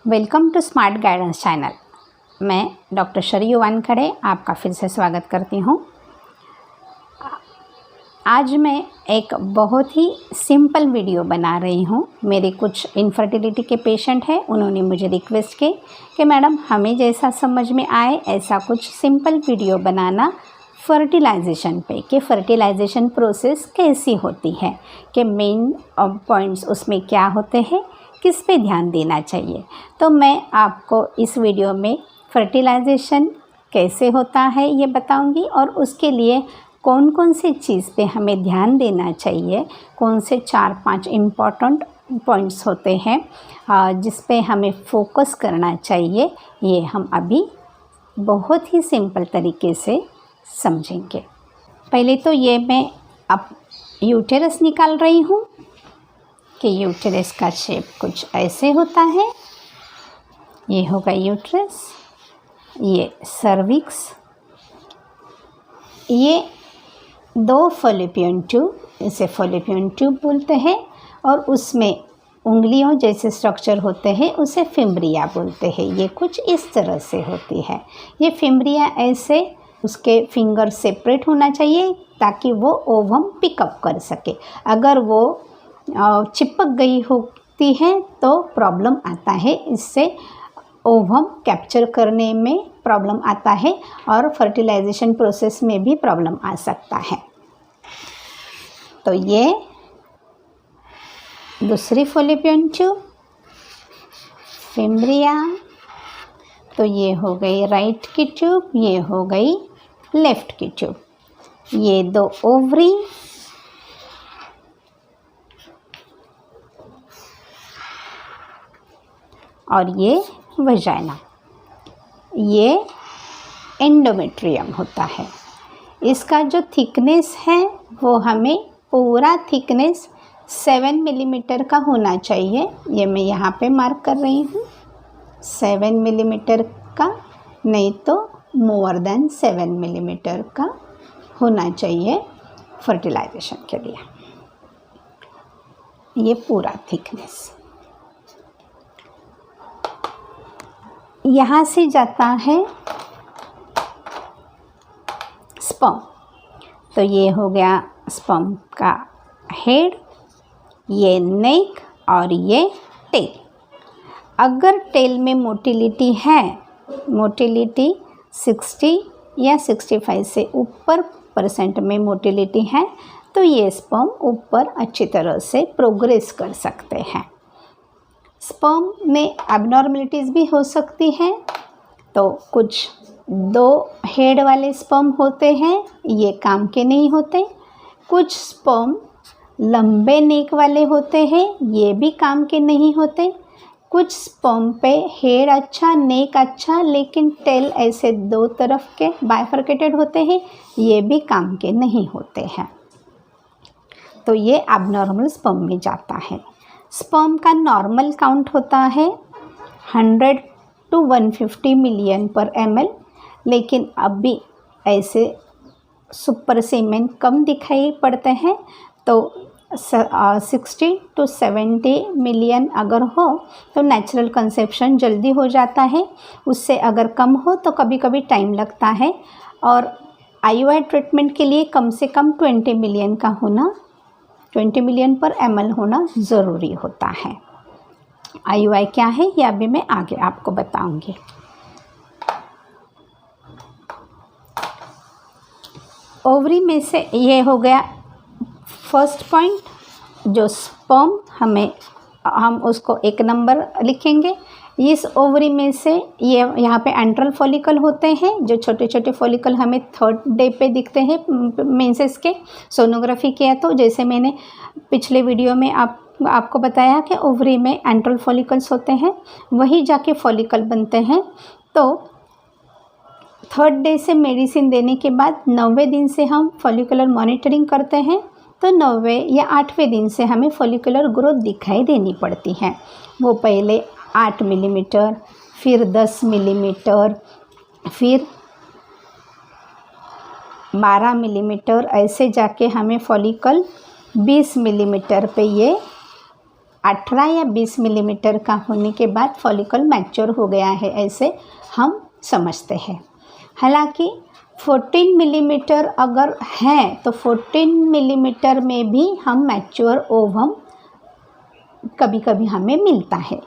Welcome to smart guidance channel. मैं doctor Sharayu Wankhede आपका फिर से स्वागत करती हूँ। आज मैं एक बहुत ही सिंपल वीडियो बना रही हूँ। मेरे कुछ इनफर्टिलिटी के पेशेंट हैं, उन्होंने मुझे रिक्वेस्ट की कि मैडम हमें जैसा समझ में आए ऐसा कुछ सिंपल वीडियो बनाना फर्टिलाइजेशन पे, कि फर्टिलाइजेशन प्रोसेस कैसी होती है, कि मेन पॉइंट्स उसमें क्या होते हैं, किस पे ध्यान देना चाहिए। तो मैं आपको इस वीडियो में फर्टिलाइजेशन कैसे होता है ये बताऊंगी और उसके लिए कौन कौन सी चीज़ पे हमें ध्यान देना चाहिए, कौन से 4-5 इम्पॉर्टेंट पॉइंट्स होते हैं जिस पे हमें फोकस करना चाहिए, ये हम अभी बहुत ही सिंपल तरीके से समझेंगे। पहले तो ये मैं अब यूटेरस निकाल रही हूँ कि यूटेरस का शेप कुछ ऐसे होता है। ये होगा यूटेरस, ये सर्विक्स, ये 2 फॉलोपियन ट्यूब, इसे फॉलोपियन ट्यूब बोलते हैं, और उसमें उंगलियों जैसे स्ट्रक्चर होते हैं उसे फिम्ब्रिया बोलते हैं। ये कुछ इस तरह से होती है। ये फिम्ब्रिया ऐसे उसके फिंगर सेपरेट होना चाहिए ताकि वो ओवम पिकअप कर सके। अगर वो चिपक गई होती है तो प्रॉब्लम आता है, इससे ओवम कैप्चर करने में प्रॉब्लम आता है और फर्टिलाइजेशन प्रोसेस में भी प्रॉब्लम आ सकता है। तो ये दूसरी फॉलोपियन ट्यूब, फिम्ब्रिया, तो ये हो गई राइट की ट्यूब, ये हो गई लेफ़्ट की ट्यूब, ये 2 ओवरी, और ये वजाइना, ये एंडोमेट्रियम होता है। इसका जो थिकनेस है वो हमें पूरा थिकनेस 7 मिलीमीटर का होना चाहिए। ये मैं यहाँ पे मार्क कर रही हूँ, 7 मिलीमीटर का, नहीं तो मोर देन 7 मिलीमीटर का होना चाहिए फर्टिलाइजेशन के लिए। ये पूरा थिकनेस यहाँ से जाता है स्पर्म। तो ये हो गया स्पर्म का हेड, ये नेक और ये टेल। अगर टेल में मोटिलिटी है, मोटिलिटी 60 या 65 से ऊपर % में मोटिलिटी है, तो ये स्पर्म ऊपर अच्छी तरह से प्रोग्रेस कर सकते हैं। स्पर्म में एबनॉर्मलिटीज़ भी हो सकती हैं। तो कुछ 2 हेड वाले स्पर्म होते हैं, ये काम के नहीं होते। कुछ स्पर्म लंबे नेक वाले होते हैं, ये भी काम के नहीं होते। कुछ स्पर्म पे हेड अच्छा, नेक अच्छा, लेकिन टेल ऐसे 2 तरफ के बाइफरकेटेड होते हैं, ये भी काम के नहीं होते हैं। तो ये एबनॉर्मल स्पर्म में जाता है। स्पर्म का नॉर्मल काउंट होता है 100 to 150 मिलियन पर ml, लेकिन अभी ऐसे सुपर सीमेन कम दिखाई पड़ते हैं। तो 60 to 70 मिलियन अगर हो तो नेचुरल कंसेप्शन जल्दी हो जाता है। उससे अगर कम हो तो कभी कभी टाइम लगता है, और IUI ट्रीटमेंट के लिए कम से कम 20 मिलियन का होना, 20 मिलियन पर ml होना ज़रूरी होता है। IUI क्या है ये अभी मैं आगे आपको बताऊंगी। ओवरी में से ये हो गया फर्स्ट पॉइंट, जो स्पर्म हम उसको 1 नंबर लिखेंगे। इस ओवरी में से ये यहाँ पे एंट्रल फॉलिकल होते हैं, जो छोटे छोटे फॉलिकल हमें 3rd डे पे दिखते हैं मेंसेस के। सोनोग्राफी किया तो जैसे मैंने पिछले वीडियो में आपको बताया कि ओवरी में एंट्रल फॉलिकल्स होते हैं, वही जाके फॉलिकल बनते हैं। तो 3rd डे से मेडिसिन देने के बाद 9वें दिन से हम फॉलिकुलर मॉनिटरिंग करते हैं। तो 9वें या 8वें दिन से हमें फॉलिकुलर ग्रोथ दिखाई देनी पड़ती है। वो पहले 8 मिलीमीटर, फिर 10 मिलीमीटर, फिर 12 मिलीमीटर, ऐसे जाके हमें फॉलिकल 20 मिलीमीटर पे ये 18 या 20 मिलीमीटर का होने के बाद फॉलिकल मैच्योर हो गया है, ऐसे हम समझते हैं। हालांकि 14 मिलीमीटर अगर है तो 14 मिलीमीटर में भी हम मैच्योर ओवम कभी कभी हमें मिलता है।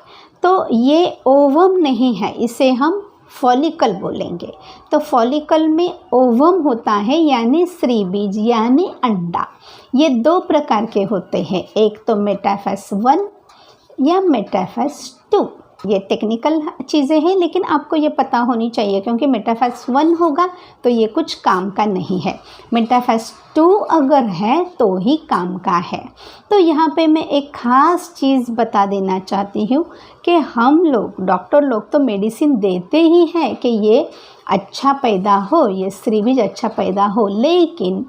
तो ये ओवम नहीं है, इसे हम फॉलिकल बोलेंगे। तो फॉलिकल में ओवम होता है यानी स्त्री बीज यानी अंडा। ये 2 प्रकार के होते हैं, एक तो मेटाफेस 1 या मेटाफेस 2। ये टेक्निकल चीज़ें हैं लेकिन आपको ये पता होनी चाहिए, क्योंकि मेटाफेस 1 होगा तो ये कुछ काम का नहीं है, मेटाफेस 2 अगर है तो ही काम का है। तो यहाँ पे मैं एक ख़ास चीज़ बता देना चाहती हूँ कि हम लोग डॉक्टर लोग तो मेडिसिन देते ही हैं कि ये अच्छा पैदा हो, ये स्त्री बीज अच्छा पैदा हो, लेकिन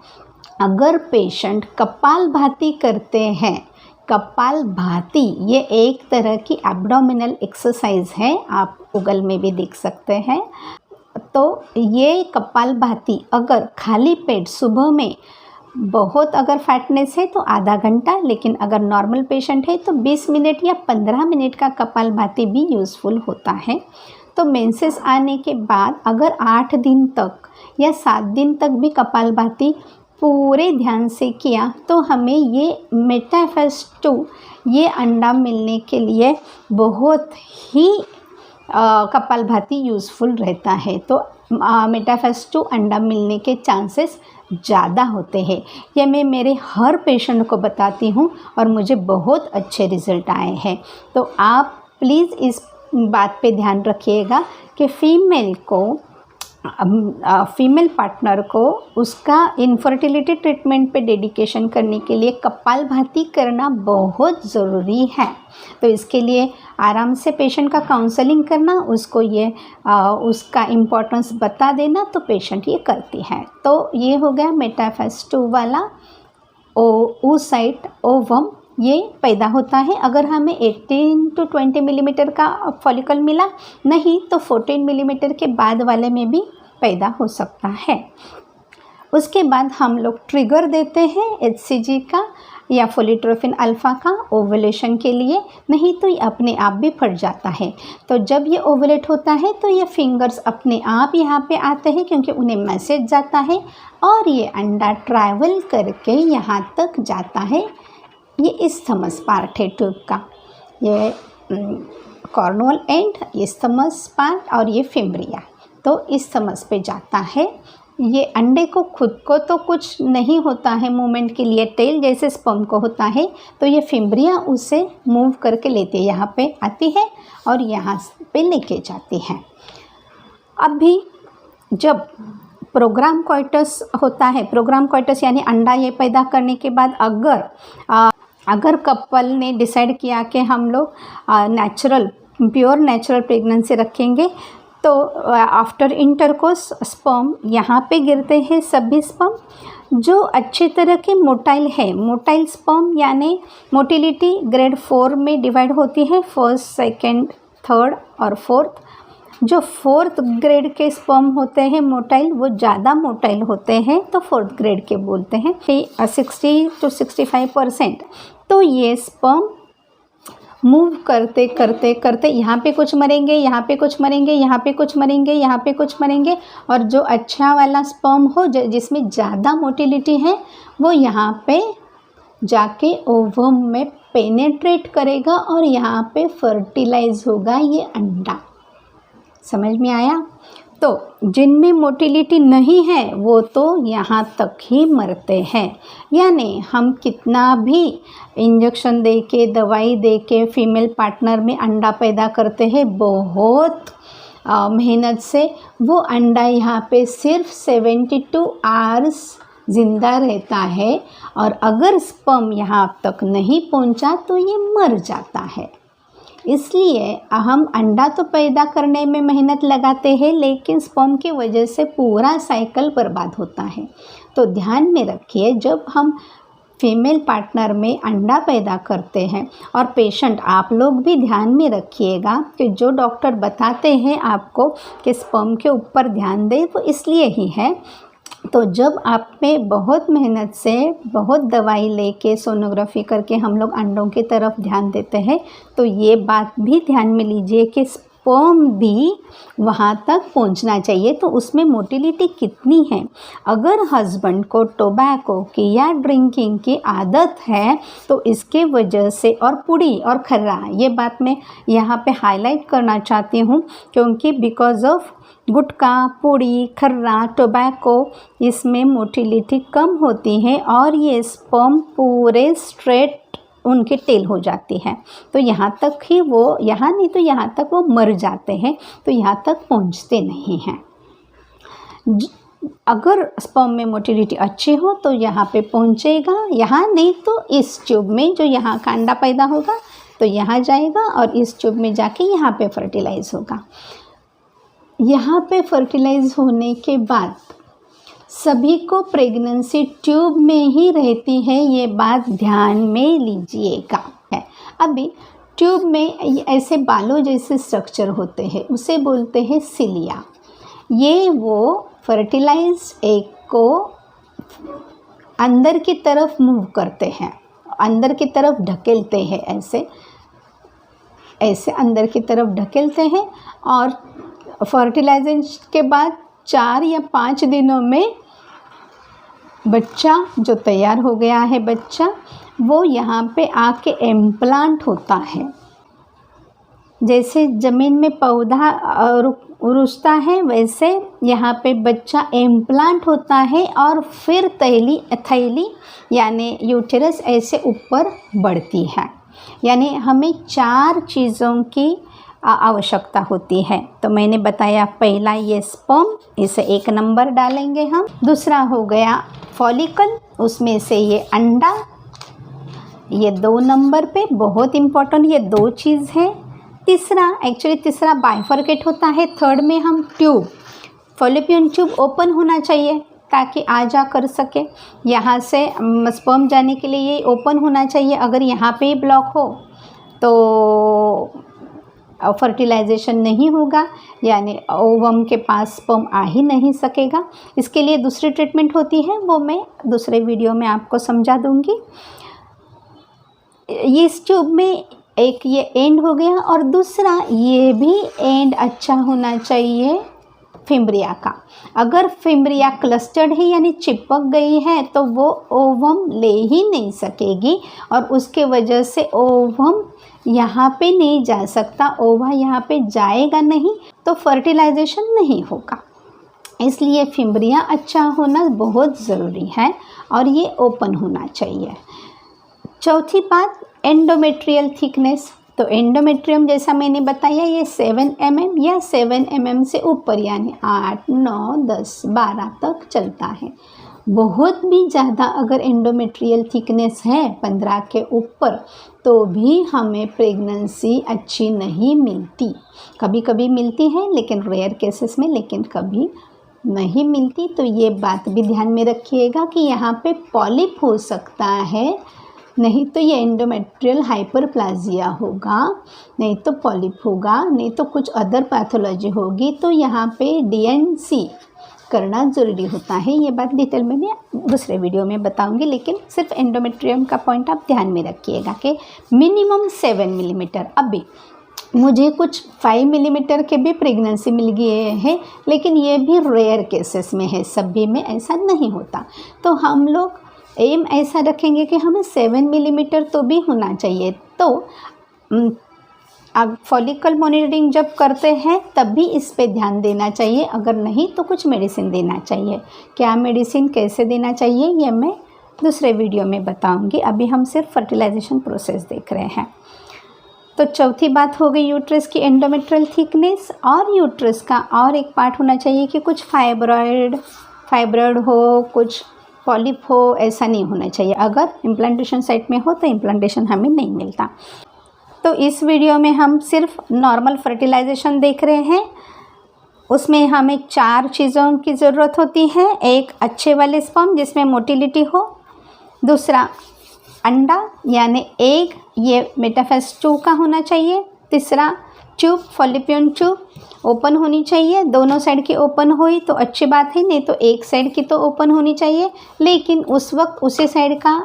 अगर पेशेंट कपालभाति करते हैं, कपालभाति ये एक तरह की एब्डोमिनल एक्सरसाइज है, आप गूगल में भी देख सकते हैं। तो ये कपालभाति अगर खाली पेट सुबह में बहुत अगर फैटनेस है तो आधा घंटा, लेकिन अगर नॉर्मल पेशेंट है तो 20 मिनट या 15 मिनट का कपालभाति भी यूज़फुल होता है। तो मेंसेस आने के बाद अगर 8 दिन तक या 7 दिन तक भी कपालभाति पूरे ध्यान से किया तो हमें ये मेटाफेस 2 ये अंडा मिलने के लिए बहुत ही कपालभाति यूज़फुल रहता है। तो मेटाफेस 2 अंडा मिलने के चांसेस ज़्यादा होते हैं। ये मैं मेरे हर पेशेंट को बताती हूँ और मुझे बहुत अच्छे रिज़ल्ट आए हैं। तो आप प्लीज़ इस बात पे ध्यान रखिएगा कि फीमेल पार्टनर को उसका इनफर्टिलिटी ट्रीटमेंट पे डेडिकेशन करने के लिए कपालभाति करना बहुत ज़रूरी है। तो इसके लिए आराम से पेशेंट का काउंसलिंग करना, उसको ये उसका इम्पोर्टेंस बता देना, तो पेशेंट ये करती है। तो ये हो गया मेटाफेस 2 वाला oocyte ओवम, ये पैदा होता है। अगर हमें 18 to 20 मिलीमीटर का फॉलिकल मिला, नहीं तो 14 मिलीमीटर के बाद वाले में भी पैदा हो सकता है। उसके बाद हम लोग ट्रिगर देते हैं HCG का या फोलिट्रोफिन अल्फ़ा का ओवुलेशन के लिए, नहीं तो ये अपने आप भी फट जाता है। तो जब ये ओवुलेट होता है तो ये फिंगर्स अपने आप यहाँ पे आते हैं, क्योंकि उन्हें मैसेज जाता है और ये अंडा ट्रैवल करके यहाँ तक जाता है। ये इस्थमस पार्ट है ट्यूब का, ये कॉर्नुअल एंड, इस्थमस पार्ट और ये फिम्ब्रिया, तो इस्थमस पे जाता है। ये अंडे को खुद को तो कुछ नहीं होता है मूवमेंट के लिए, टेल जैसे स्पर्म को होता है, तो ये फिम्ब्रिया उसे मूव करके लेती है, यहाँ पे आती है और यहाँ पे लेके जाती है। अभी जब प्रोग्राम कॉइटस होता है, प्रोग्राम कॉइटस यानी अंडा ये पैदा करने के बाद अगर कपल ने डिसाइड किया कि हम लोग प्योर नेचुरल प्रेगनेंसी रखेंगे, तो आफ्टर इंटरकोर्स स्पर्म यहाँ पे गिरते हैं, सभी स्पर्म जो अच्छी तरह के मोटाइल है। मोटाइल स्पर्म यानी मोटिलिटी ग्रेड 4 में डिवाइड होती है, फर्स्ट, सेकंड, थर्ड और फोर्थ। जो 4th ग्रेड के स्पर्म होते हैं मोटाइल, वो ज़्यादा मोटाइल होते हैं, तो 4th ग्रेड के बोलते हैं, 60 to 65%। तो ये स्पर्म मूव करते करते करते यहाँ पे कुछ मरेंगे, यहाँ पे कुछ मरेंगे, यहाँ पे कुछ मरेंगे, यहाँ पे कुछ मरेंगे, और जो अच्छा वाला स्पर्म हो जिसमें ज़्यादा मोटिलिटी है, वो यहाँ पे जाके ओवम में पेनेट्रेट करेगा और यहाँ पे फर्टिलाइज होगा ये अंडा। समझ में आया? तो जिनमें मोटिलिटी नहीं है वो तो यहाँ तक ही मरते हैं। यानी हम कितना भी इंजेक्शन दे के, दवाई दे के फीमेल पार्टनर में अंडा पैदा करते हैं, बहुत मेहनत से वो अंडा यहाँ पे सिर्फ 72 आवर्स ज़िंदा रहता है, और अगर स्पर्म यहाँ तक नहीं पहुँचा तो ये मर जाता है। इसलिए हम अंडा तो पैदा करने में मेहनत लगाते हैं, लेकिन स्पर्म की वजह से पूरा साइकिल बर्बाद होता है। तो ध्यान में रखिए, जब हम फीमेल पार्टनर में अंडा पैदा करते हैं, और पेशेंट आप लोग भी ध्यान में रखिएगा कि जो डॉक्टर बताते हैं आपको कि स्पर्म के ऊपर ध्यान दें, वो इसलिए ही है तो जब आप में बहुत मेहनत से बहुत दवाई लेके सोनोग्राफी करके हम लोग अंडों की तरफ ध्यान देते हैं, तो ये बात भी ध्यान में लीजिए कि स्पर्म भी वहाँ तक पहुँचना चाहिए। तो उसमें मोटिलिटी कितनी है। अगर हस्बैंड को टोबैको की या ड्रिंकिंग की आदत है तो इसके वजह से, और पुड़ी और खर्रा, ये बात मैं यहाँ पे हाईलाइट करना चाहती हूँ, क्योंकि बिकॉज ऑफ गुटखा, पुड़ी, खर्रा, टोबैको, इसमें मोटिलिटी कम होती है और ये स्पर्म पूरे स्ट्रेट उनके टेल हो जाती है। तो यहाँ तक ही वो, यहाँ नहीं तो यहाँ तक वो मर जाते हैं, तो यहाँ तक पहुँचते नहीं हैं। अगर स्पर्म में मोटिलिटी अच्छी हो तो यहाँ पे पहुँचेगा, यहाँ नहीं तो इस ट्यूब में जो यहाँ का अंडा पैदा होगा तो यहाँ जाएगा और इस ट्यूब में जाके यहाँ पे फर्टिलाइज होगा। यहाँ पे फर्टिलाइज होने के बाद सभी को प्रेगनेंसी ट्यूब में ही रहती है, ये बात ध्यान में लीजिएगा। अभी ट्यूब में ऐसे बालों जैसे स्ट्रक्चर होते हैं, उसे बोलते हैं सिलिया। ये वो फर्टिलाइज्ड एग को अंदर की तरफ मूव करते हैं, अंदर की तरफ ढकेलते हैं, ऐसे अंदर की तरफ ढकेलते हैं और फर्टिलाइजेशन के बाद 4 या 5 दिनों में बच्चा जो तैयार हो गया है, बच्चा वो यहाँ पे आके इम्प्लांट होता है। जैसे ज़मीन में पौधा उरुजता है वैसे यहाँ पे बच्चा इम्प्लांट होता है और फिर थैली यानी यूटेरस ऐसे ऊपर बढ़ती है। यानी हमें 4 चीज़ों की आवश्यकता होती है। तो मैंने बताया, पहला ये स्पर्म, इसे 1 नंबर डालेंगे हम। दूसरा हो गया फॉलिकल, उसमें से ये अंडा, ये 2 नंबर पे, बहुत इम्पोर्टेंट ये 2 चीज़ है। तीसरा बाइफरकेट होता है। थर्ड में हम ट्यूब, फॉलोपियन ट्यूब ओपन होना चाहिए ताकि आ जा कर सके, यहाँ से स्पर्म जाने के लिए ये ओपन होना चाहिए। अगर यहाँ पे ब्लॉक हो तो फर्टिलाइजेशन नहीं होगा, यानी ओवम के पास स्पर्म आ ही नहीं सकेगा। इसके लिए दूसरी ट्रीटमेंट होती है, वो मैं दूसरे वीडियो में आपको समझा दूंगी। ये इस ट्यूब में एक ये एंड हो गया और दूसरा ये भी एंड अच्छा होना चाहिए फिम्ब्रिया का। अगर फिम्ब्रिया क्लस्टर्ड है यानी चिपक गई है तो वो ओवम ले ही नहीं सकेगी और उसके वजह से ओवम यहाँ पे नहीं जा सकता, ओवा यहाँ पे जाएगा नहीं तो फर्टिलाइजेशन नहीं होगा। इसलिए फिम्ब्रिया अच्छा होना बहुत ज़रूरी है और ये ओपन होना चाहिए। चौथी बात, एंडोमेट्रियल थिकनेस। तो एंडोमेट्रियम जैसा मैंने बताया ये 7 mm या 7 mm से ऊपर यानी 8, 9, 10, 12 तक चलता है। बहुत भी ज़्यादा अगर एंडोमेट्रियल थिकनेस है 15 के ऊपर तो भी हमें प्रेगनेंसी अच्छी नहीं मिलती। कभी कभी मिलती है लेकिन रेयर केसेस में, लेकिन कभी नहीं मिलती। तो ये बात भी ध्यान में रखिएगा कि यहाँ पे पॉलिप हो सकता है, नहीं तो ये एंडोमेट्रियल हाइपरप्लाजिया होगा, नहीं तो पॉलिप होगा, नहीं तो कुछ अदर पैथोलॉजी होगी। तो यहाँ पे DNC करना ज़रूरी होता है। ये बात डिटेल में मैं दूसरे वीडियो में बताऊंगी, लेकिन सिर्फ एंडोमेट्रियम का पॉइंट आप ध्यान में रखिएगा कि मिनिमम 7 मिलीमीटर। अभी मुझे कुछ 5 मिलीमीटर के भी प्रेगनेंसी मिल गए हैं, लेकिन ये भी रेयर केसेस में है, सभी में ऐसा नहीं होता। तो हम लोग एम ऐसा रखेंगे कि हमें 7 मिलीमीटर तो भी होना चाहिए। तो अब फॉलिकल मॉनिटरिंग जब करते हैं तब भी इस पे ध्यान देना चाहिए, अगर नहीं तो कुछ मेडिसिन देना चाहिए। क्या मेडिसिन कैसे देना चाहिए ये मैं दूसरे वीडियो में बताऊंगी, अभी हम सिर्फ फर्टिलाइजेशन प्रोसेस देख रहे हैं। तो चौथी बात हो गई यूट्रस की एंडोमेट्रियल थिकनेस। और यूट्रस का और एक पार्ट होना चाहिए कि कुछ फाइब्रॉइड हो, कुछ पॉलिप हो, ऐसा नहीं होना चाहिए। अगर इम्प्लांटेशन साइट में हो तो इम्प्लांटेशन हमें नहीं मिलता। तो इस वीडियो में हम सिर्फ नॉर्मल फर्टिलाइजेशन देख रहे हैं। उसमें हमें 4 चीज़ों की ज़रूरत होती है। एक, अच्छे वाले स्पर्म जिसमें मोटिलिटी हो। दूसरा, अंडा यानी एग, ये मेटाफेज 2 का होना चाहिए। तीसरा, ट्यूब, फॉलिपियन ट्यूब ओपन होनी चाहिए, दोनों साइड की ओपन हुई तो अच्छी बात है, नहीं तो एक साइड की तो ओपन होनी चाहिए, लेकिन उस वक्त उसी साइड का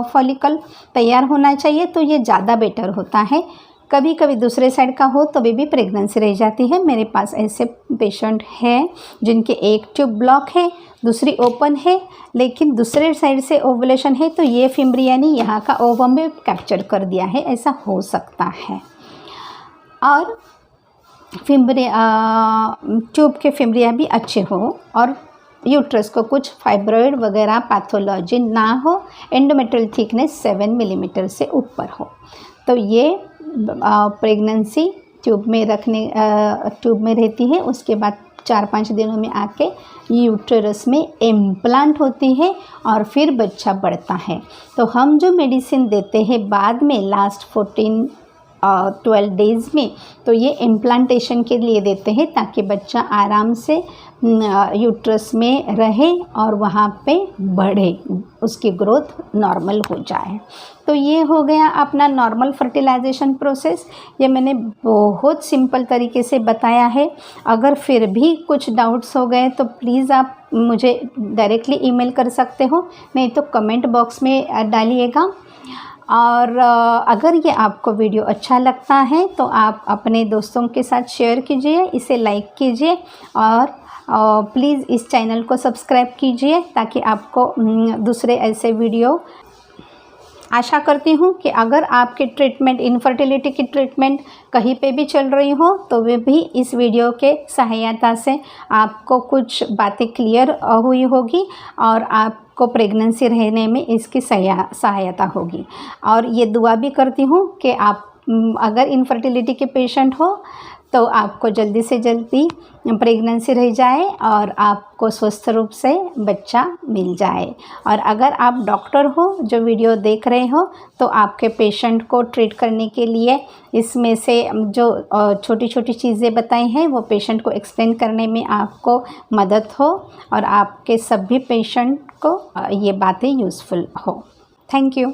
फॉलिकल तैयार होना चाहिए, तो ये ज़्यादा बेटर होता है। कभी कभी दूसरे साइड का हो तो भी प्रेगनेंसी रह जाती है। मेरे पास ऐसे पेशेंट हैं जिनके एक ट्यूब ब्लॉक है, दूसरी ओपन है, लेकिन दूसरे साइड से ओवुलेशन है, तो ये फिम्ब्रिया ने यहाँ का ओवम भी कैप्चर कर दिया है, ऐसा हो सकता है। और ट्यूब के फिम्ब्रिया भी अच्छे हो और यूट्रस को कुछ फाइब्रॉइड वगैरह पैथोलॉजी ना हो, एंडोमेट्रियल थिकनेस 7 मिलीमीटर से ऊपर हो, तो ये प्रेगनेंसी ट्यूब में ट्यूब में रहती है। उसके बाद 4-5 दिनों में आके यूट्रस में इम्प्लांट होती है और फिर बच्चा बढ़ता है। तो हम जो मेडिसिन देते हैं बाद में लास्ट 12 डेज़ में, तो ये इम्प्लांटेशन के लिए देते हैं ताकि बच्चा आराम से यूट्रस में रहे और वहाँ पे बढ़े, उसकी ग्रोथ नॉर्मल हो जाए। तो ये हो गया अपना नॉर्मल फर्टिलाइजेशन प्रोसेस। ये मैंने बहुत सिंपल तरीके से बताया है। अगर फिर भी कुछ डाउट्स हो गए तो प्लीज़ आप मुझे डायरेक्टली ईमेल कर सकते हो, नहीं तो कमेंट बॉक्स में डालिएगा। और अगर ये आपको वीडियो अच्छा लगता है तो आप अपने दोस्तों के साथ शेयर कीजिए, इसे लाइक कीजिए और प्लीज़ इस चैनल को सब्सक्राइब कीजिए ताकि आपको दूसरे ऐसे वीडियो। आशा करती हूँ कि अगर आपकी ट्रीटमेंट, इनफर्टिलिटी की ट्रीटमेंट कहीं पे भी चल रही हो तो वे भी इस वीडियो के सहायता से आपको कुछ बातें क्लियर हुई होगी और आपको प्रेगनेंसी रहने में इसकी सहायता होगी। और ये दुआ भी करती हूँ कि आप अगर इनफर्टिलिटी के पेशेंट हो तो आपको जल्दी से जल्दी प्रेगनेंसी रह जाए और आपको स्वस्थ रूप से बच्चा मिल जाए। और अगर आप डॉक्टर हो जो वीडियो देख रहे हो तो आपके पेशेंट को ट्रीट करने के लिए इसमें से जो छोटी छोटी चीज़ें बताई हैं वो पेशेंट को एक्सप्लेन करने में आपको मदद हो और आपके सभी पेशेंट को ये बातें यूज़फुल हो। Thank you.